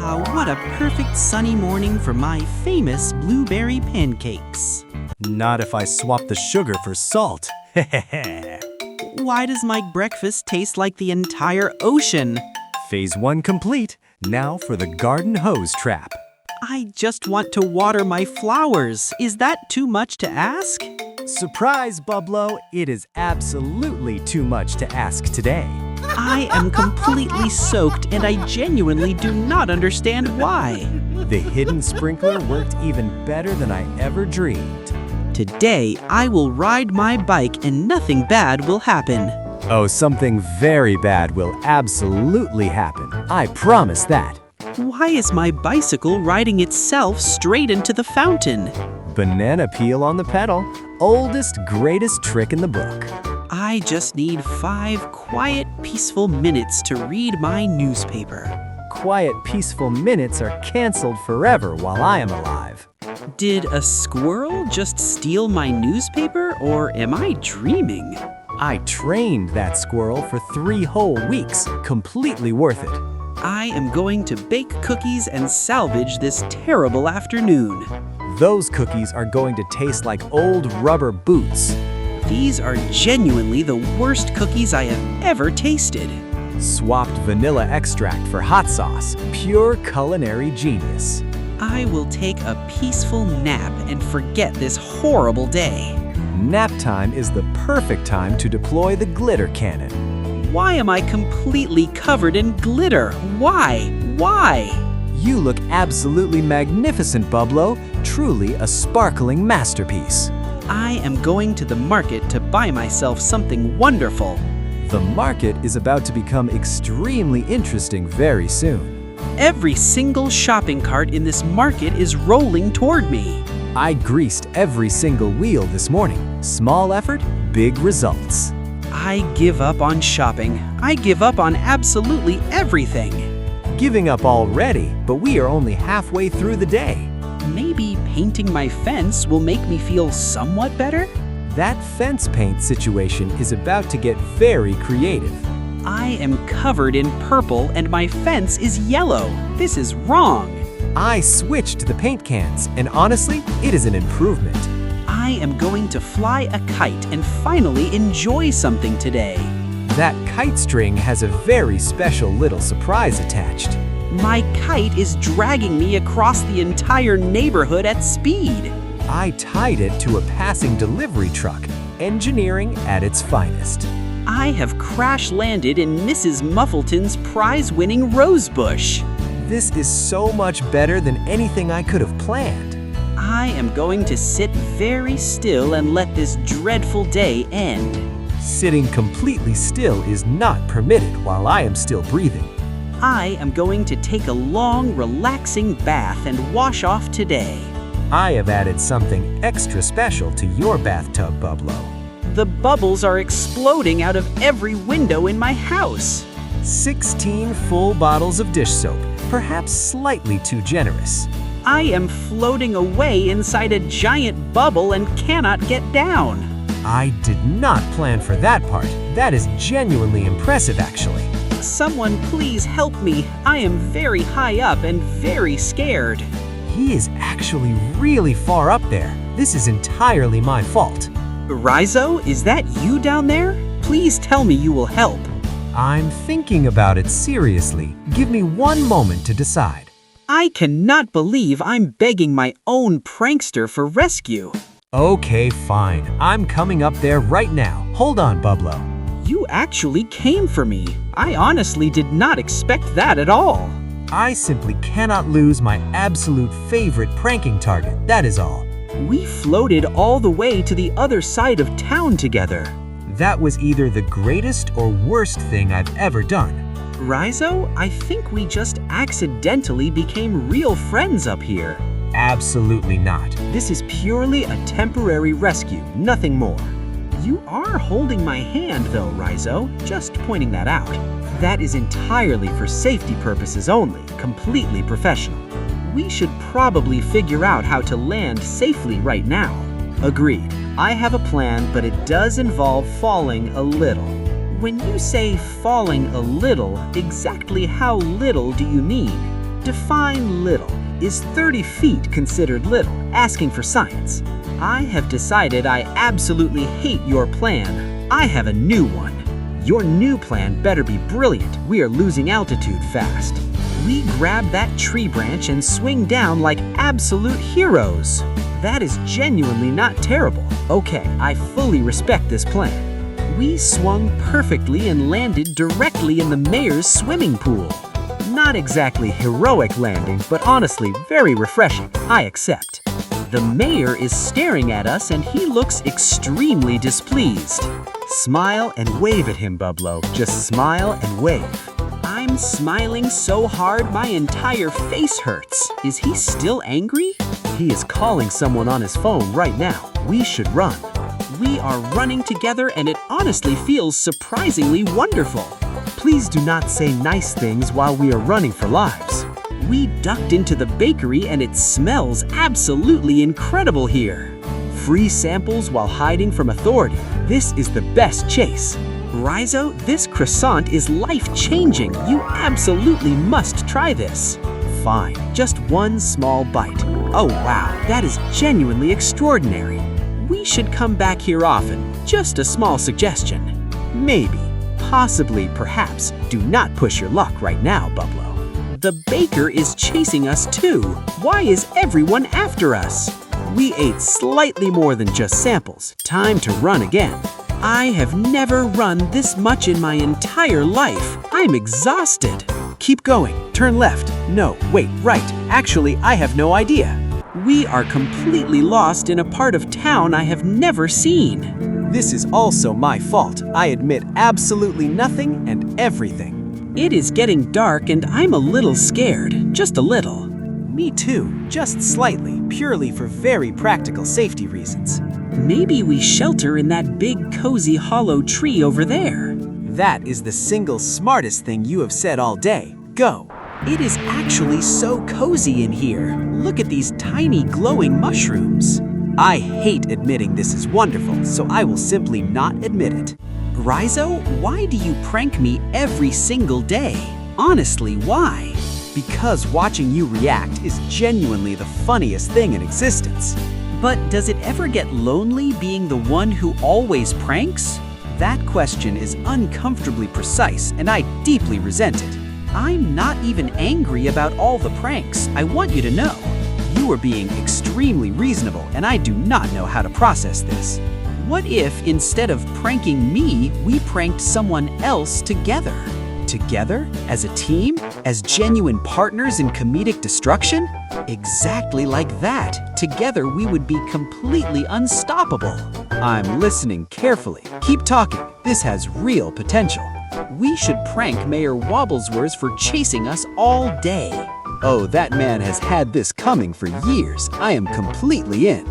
What a perfect sunny morning for my famous blueberry pancakes. Not if I swap the sugar for salt. Why does my breakfast taste like the entire ocean? Phase 1 complete. Now for the garden hose trap. I just want to water my flowers. Is that too much to ask? Surprise, Bublo! It is absolutely too much to ask today. I am completely soaked and I genuinely do not understand why. The hidden sprinkler worked even better than I ever dreamed. Today, I will ride my bike and nothing bad will happen. Oh, something very bad will absolutely happen. I promise that. Why is my bicycle riding itself straight into the fountain? Banana peel on the pedal. Oldest, greatest trick in the book. I just need 5 quiet, peaceful minutes to read my newspaper. Quiet, peaceful minutes are canceled forever while I am alive. Did a squirrel just steal my newspaper, or am I dreaming? I trained that squirrel for 3 whole weeks. Completely worth it. I am going to bake cookies and salvage this terrible afternoon. Those cookies are going to taste like old rubber boots. These are genuinely the worst cookies I have ever tasted. Swapped vanilla extract for hot sauce. Pure culinary genius. I will take a peaceful nap and forget this horrible day. Nap time is the perfect time to deploy the glitter cannon. Why am I completely covered in glitter? Why? Why? You look absolutely magnificent, Bublo. Truly a sparkling masterpiece. I am going to the market to buy myself something wonderful. The market is about to become extremely interesting very soon. Every single shopping cart in this market is rolling toward me. I greased every single wheel this morning. Small effort, big results. I give up on shopping. I give up on absolutely everything. Giving up already, but we are only halfway through the day. Maybe painting my fence will make me feel somewhat better? That fence paint situation is about to get very creative. I am covered in purple and my fence is yellow. This is wrong. I switched to the paint cans, and honestly, it is an improvement. I am going to fly a kite and finally enjoy something today. That kite string has a very special little surprise attached. My kite is dragging me across the entire neighborhood at speed. I tied it to a passing delivery truck, engineering at its finest. I have crash-landed in Mrs. Muffleton's prize-winning rose bush. This is so much better than anything I could have planned. I am going to sit very still and let this dreadful day end. Sitting completely still is not permitted while I am still breathing. I am going to take a long, relaxing bath and wash off today. I have added something extra special to your bathtub, Bublo. The bubbles are exploding out of every window in my house. 16 full bottles of dish soap, perhaps slightly too generous. I am floating away inside a giant bubble and cannot get down. I did not plan for that part. That is genuinely impressive, actually. Someone please help me. I am very high up and very scared. He is actually really far up there. This is entirely my fault. Rizo, is that you down there? Please tell me you will help. I'm thinking about it seriously. Give me one moment to decide. I cannot believe I'm begging my own prankster for rescue. Okay, fine. I'm coming up there right now. Hold on, Bublo. You actually came for me. I honestly did not expect that at all. I simply cannot lose my absolute favorite pranking target, that is all. We floated all the way to the other side of town together. That was either the greatest or worst thing I've ever done. Rizo, I think we just accidentally became real friends up here. Absolutely not. This is purely a temporary rescue, nothing more. You are holding my hand though, Rizo, just pointing that out. That is entirely for safety purposes only, completely professional. We should probably figure out how to land safely right now. Agreed. I have a plan, but it does involve falling a little. When you say falling a little, exactly how little do you mean? Define little. Is 30 feet considered little? Asking for science. I have decided I absolutely hate your plan. I have a new one. Your new plan better be brilliant. We are losing altitude fast. We grab that tree branch and swing down like absolute heroes. That is genuinely not terrible. Okay, I fully respect this plan. We swung perfectly and landed directly in the mayor's swimming pool. Not exactly heroic landing, but honestly very refreshing. I accept. The mayor is staring at us and he looks extremely displeased. Smile and wave at him, Bublo. Just smile and wave. I'm smiling so hard my entire face hurts. Is he still angry? He is calling someone on his phone right now. We should run. We are running together and it honestly feels surprisingly wonderful. Please do not say nice things while we are running for lives. We ducked into the bakery and it smells absolutely incredible here. Free samples while hiding from authority. This is the best chase. Rizo, this croissant is life-changing. You absolutely must try this. Fine, just one small bite. Oh wow, that is genuinely extraordinary. We should come back here often. Just a small suggestion. Maybe, possibly, perhaps. Do not push your luck right now, Bublo. The baker is chasing us too. Why is everyone after us? We ate slightly more than just samples. Time to run again. I have never run this much in my entire life. I'm exhausted. Keep going. Turn left. No, wait, right. Actually, I have no idea. We are completely lost in a part of town I have never seen. This is also my fault. I admit absolutely nothing and everything. It is getting dark and I'm a little scared. Just a little. Me too, just slightly, purely for very practical safety reasons. Maybe we shelter in that big cozy hollow tree over there. That is the single smartest thing you have said all day. Go. It is actually so cozy in here. Look at these tiny glowing mushrooms. I hate admitting this is wonderful, so I will simply not admit it. Rizo, why do you prank me every single day? Honestly, why? Because watching you react is genuinely the funniest thing in existence. But does it ever get lonely being the one who always pranks? That question is uncomfortably precise, and I deeply resent it. I'm not even angry about all the pranks. I want you to know. You are being extremely reasonable, and I do not know how to process this. What if, instead of pranking me, we pranked someone else together? Together? As a team? As genuine partners in comedic destruction? Exactly like that. Together we would be completely unstoppable. I'm listening carefully. Keep talking. This has real potential. We should prank Mayor Wobblesworth for chasing us all day. Oh, that man has had this coming for years. I am completely in.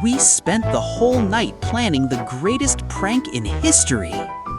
We spent the whole night planning the greatest prank in history.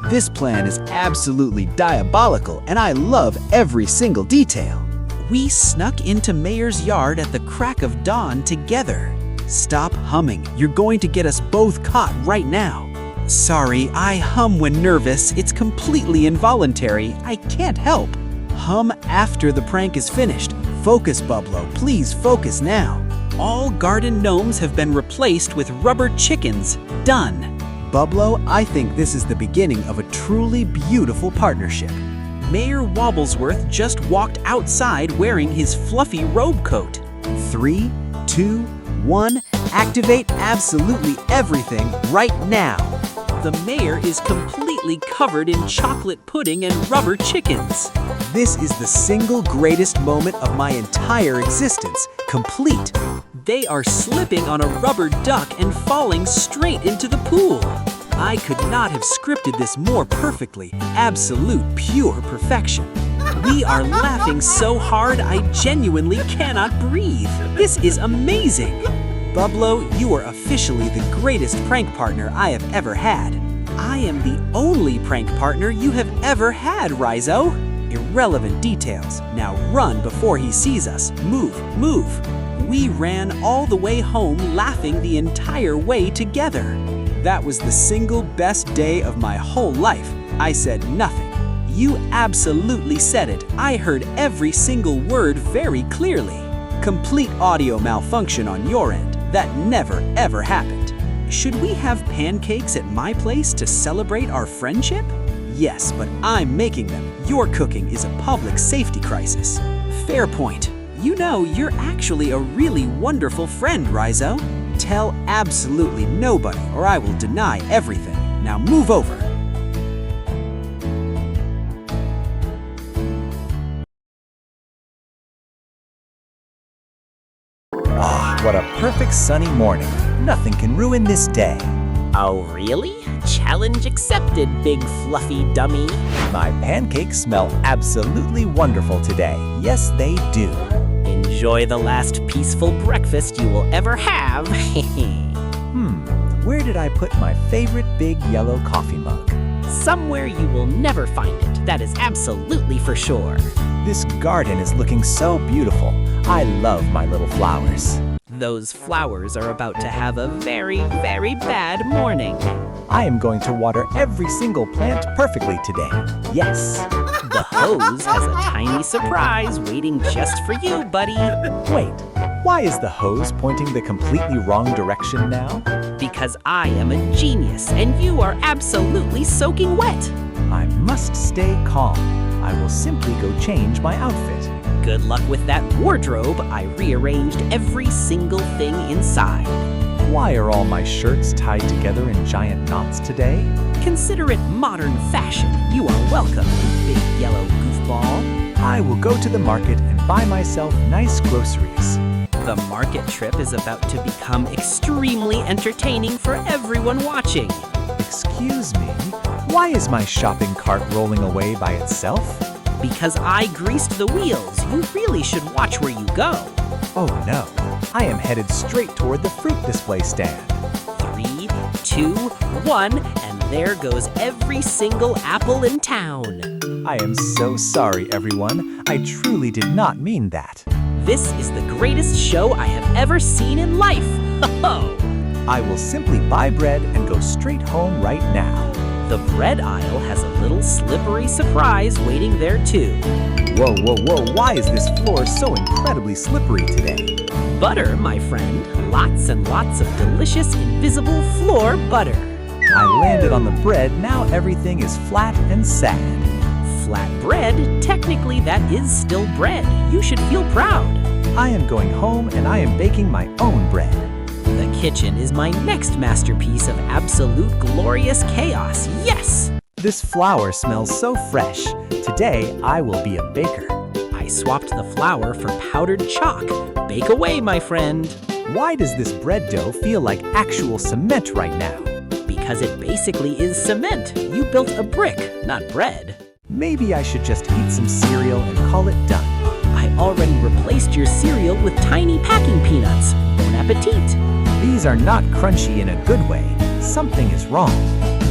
This plan is absolutely diabolical, and I love every single detail. We snuck into Mayor's yard at the crack of dawn together. Stop humming. You're going to get us both caught right now. Sorry, I hum when nervous. It's completely involuntary. I can't help. Hum after the prank is finished. Focus, Bublo. Please focus now. All garden gnomes have been replaced with rubber chickens. Done. Bublo, I think this is the beginning of a truly beautiful partnership. Mayor Wobblesworth just walked outside wearing his fluffy robe coat. 3, 2, 1, activate absolutely everything right now. The mayor is completely covered in chocolate pudding and rubber chickens. This is the single greatest moment of my entire existence. Complete. They are slipping on a rubber duck and falling straight into the pool. I could not have scripted this more perfectly. Absolute pure perfection. We are laughing so hard I genuinely cannot breathe. This is amazing. Bublo, you are officially the greatest prank partner I have ever had. I am the only prank partner you have ever had, Rizo. Irrelevant details. Now run before he sees us. Move, move. We ran all the way home laughing the entire way together. That was the single best day of my whole life. I said nothing. You absolutely said it. I heard every single word very clearly. Complete audio malfunction on your end. That never, ever happened. Should we have pancakes at my place to celebrate our friendship? Yes, but I'm making them. Your cooking is a public safety crisis. Fair point. You know, you're actually a really wonderful friend, Rizo. Tell absolutely nobody or I will deny everything. Now move over. What a perfect sunny morning. Nothing can ruin this day. Oh, really? Challenge accepted, big fluffy dummy. My pancakes smell absolutely wonderful today. Yes, they do. Enjoy the last peaceful breakfast you will ever have. Where did I put my favorite big yellow coffee mug? Somewhere you will never find it. That is absolutely for sure. This garden is looking so beautiful. I love my little flowers. Those flowers are about to have a very, very bad morning. I am going to water every single plant perfectly today. Yes. The hose has a tiny surprise waiting just for you, buddy. Wait, why is the hose pointing the completely wrong direction now? Because I am a genius and you are absolutely soaking wet. I must stay calm. I will simply go change my outfit. Good luck with that wardrobe. I rearranged every single thing inside. Why are all my shirts tied together in giant knots today? Consider it modern fashion. You are welcome, you big yellow goofball. I will go to the market and buy myself nice groceries. The market trip is about to become extremely entertaining for everyone watching. Excuse me, why is my shopping cart rolling away by itself? Because I greased the wheels. You really should watch where you go. Oh no, I am headed straight toward the fruit display stand. 3, 2, 1, and there goes every single apple in town. I am so sorry, everyone. I truly did not mean that. This is the greatest show I have ever seen in life. Ho-ho! I will simply buy bread and go straight home right now. The bread aisle has a little slippery surprise waiting there too. Whoa, whoa, whoa, why is this floor so incredibly slippery today? Butter, my friend. Lots and lots of delicious invisible floor butter. I landed on the bread, now everything is flat and sad. Flat bread? Technically that is still bread. You should feel proud. I am going home and I am baking my own bread. The kitchen is my next masterpiece of absolute glorious chaos. Yes! This flour smells so fresh. Today, I will be a baker. I swapped the flour for powdered chalk. Bake away, my friend. Why does this bread dough feel like actual cement right now? Because it basically is cement. You built a brick, not bread. Maybe I should just eat some cereal and call it done. I already replaced your cereal with tiny packing peanuts. Bon appetit. These are not crunchy in a good way. Something is wrong.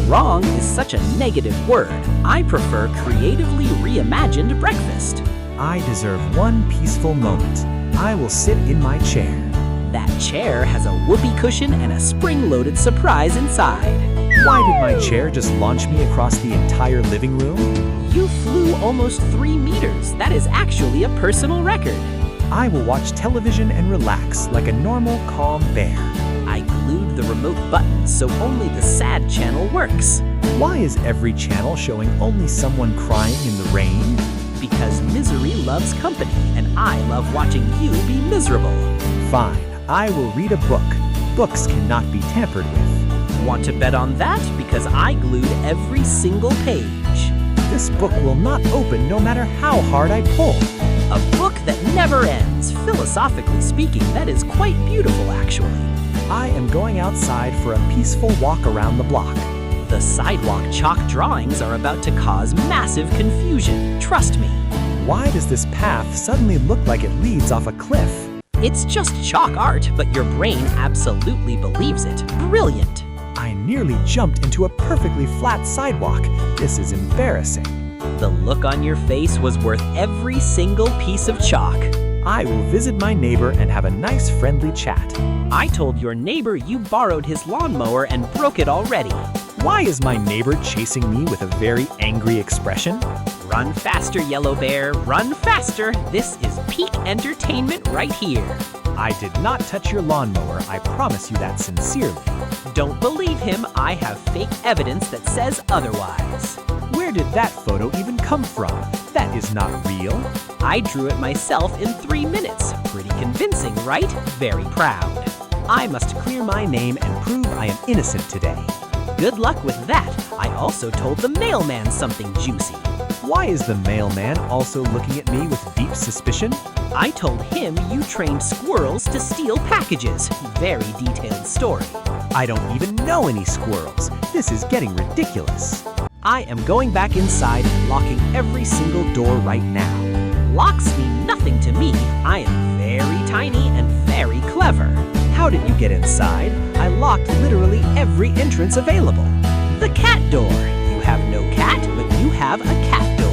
Wrong is such a negative word. I prefer creatively reimagined breakfast. I deserve one peaceful moment. I will sit in my chair. That chair has a whoopee cushion and a spring-loaded surprise inside. Why did my chair just launch me across the entire living room? You flew almost 3 meters. That is actually a personal record. I will watch television and relax like a normal, calm bear. I glued the remote buttons so only the sad channel works. Why is every channel showing only someone crying in the rain? Because misery loves company, and I love watching you be miserable. Fine, I will read a book. Books cannot be tampered with. Want to bet on that? Because I glued every single page. This book will not open no matter how hard I pull. A book that never ends. Philosophically speaking, that is quite beautiful, actually. I am going outside for a peaceful walk around the block. The sidewalk chalk drawings are about to cause massive confusion. Trust me. Why does this path suddenly look like it leads off a cliff? It's just chalk art, but your brain absolutely believes it. Brilliant. I nearly jumped into a perfectly flat sidewalk. This is embarrassing. The look on your face was worth every single piece of chalk. I will visit my neighbor and have a nice friendly chat. I told your neighbor you borrowed his lawnmower and broke it already. Why is my neighbor chasing me with a very angry expression? Run faster, Yellow Bear, run faster. This is peak entertainment right here. I did not touch your lawnmower, I promise you that sincerely. Don't believe him, I have fake evidence that says otherwise. Where did that photo even come from? That is not real. I drew it myself in 3 minutes. Pretty convincing, right? Very proud. I must clear my name and prove I am innocent today. Good luck with that. I also told the mailman something juicy. Why is the mailman also looking at me with deep suspicion? I told him you trained squirrels to steal packages. Very detailed story. I don't even know any squirrels. This is getting ridiculous. I am going back inside and locking every single door right now. Locks mean nothing to me. I am very tiny and very clever. How did you get inside? I locked literally every entrance available. The cat door. You have no cat, but you have a cat door.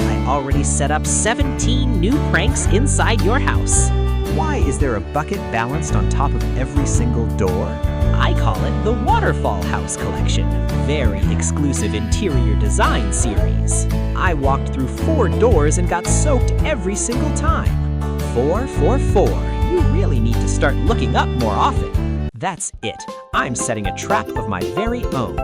I already set up 17 new pranks inside your house. Why is there a bucket balanced on top of every single door? I call it the Waterfall House Collection. Very exclusive interior design series. I walked through 4 doors and got soaked every single time. 4, 4, 4. You really need to start looking up more often. That's it. I'm setting a trap of my very own.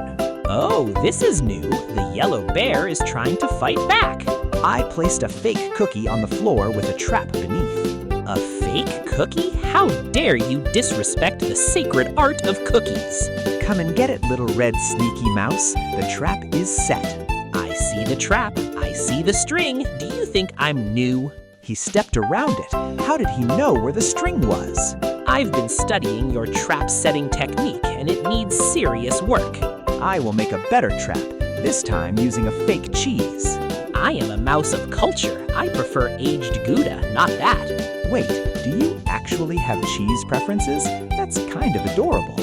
Oh, this is new. The yellow bear is trying to fight back. I placed a fake cookie on the floor with a trap beneath. A fake cookie? How dare you disrespect the sacred art of cookies? Come and get it, little red sneaky mouse. The trap is set. I see the trap. I see the string. Do you think I'm new? He stepped around it. How did he know where the string was? I've been studying your trap setting technique, and it needs serious work. I will make a better trap, this time using a fake cheese. I am a mouse of culture. I prefer aged Gouda, not that. Wait, do you actually have cheese preferences? That's kind of adorable.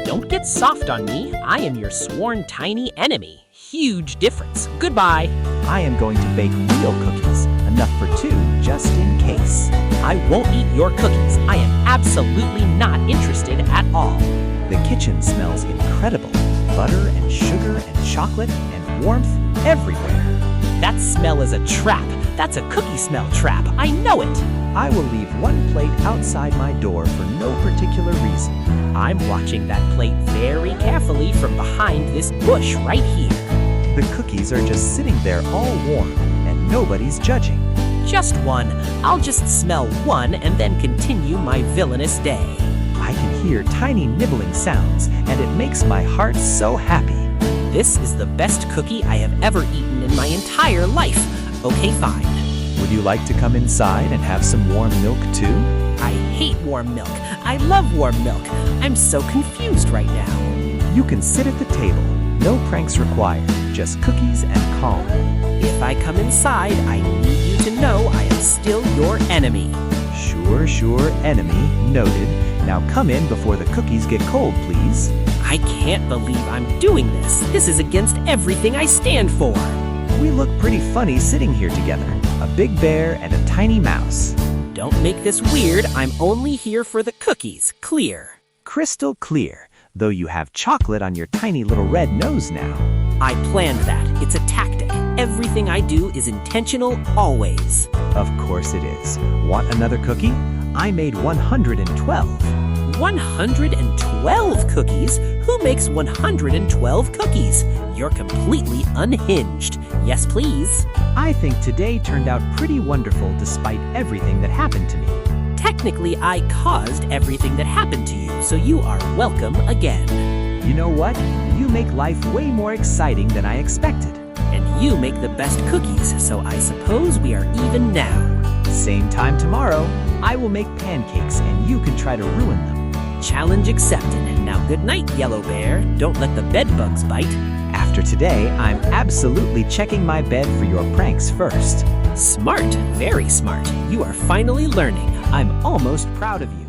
Don't get soft on me. I am your sworn tiny enemy. Huge difference. Goodbye. I am going to bake real cookies, enough for 2 just in case. I won't eat your cookies. I am absolutely not interested at all. The kitchen smells incredible. Butter and sugar and chocolate and warmth everywhere. That smell is a trap. That's a cookie smell trap. I know it. I will leave 1 plate outside my door for no particular reason. I'm watching that plate very carefully from behind this bush right here. The cookies are just sitting there all warm, and nobody's judging. Just 1. I'll just smell 1 and then continue my villainous day. I can hear tiny nibbling sounds, and it makes my heart so happy. This is the best cookie I have ever eaten in my entire life. Okay, fine. Would you like to come inside and have some warm milk too? I hate warm milk. I love warm milk. I'm so confused right now. You can sit at the table. No pranks required, just cookies and calm. If I come inside, I need you to know I am still your enemy. Sure, enemy. Noted. Now come in before the cookies get cold, please. I can't believe I'm doing this. This is against everything I stand for. We look pretty funny sitting here together. A big bear and a tiny mouse. Don't make this weird. I'm only here for the cookies. Clear. Crystal clear, though you have chocolate on your tiny little red nose now. I planned that. It's a tactic. Everything I do is intentional, always. Of course it is. Want another cookie? I made 112. 112 cookies? Who makes 112 cookies? You're completely unhinged. Yes, please. I think today turned out pretty wonderful despite everything that happened to me. Technically, I caused everything that happened to you, so you are welcome again. You know what? You make life way more exciting than I expected. And you make the best cookies, so I suppose we are even now. Same time tomorrow. I will make pancakes and you can try to ruin them. Challenge accepted. Now good night, Yellow Bear. Don't let the bed bugs bite. After today, I'm absolutely checking my bed for your pranks first. Smart, very smart. You are finally learning. I'm almost proud of you.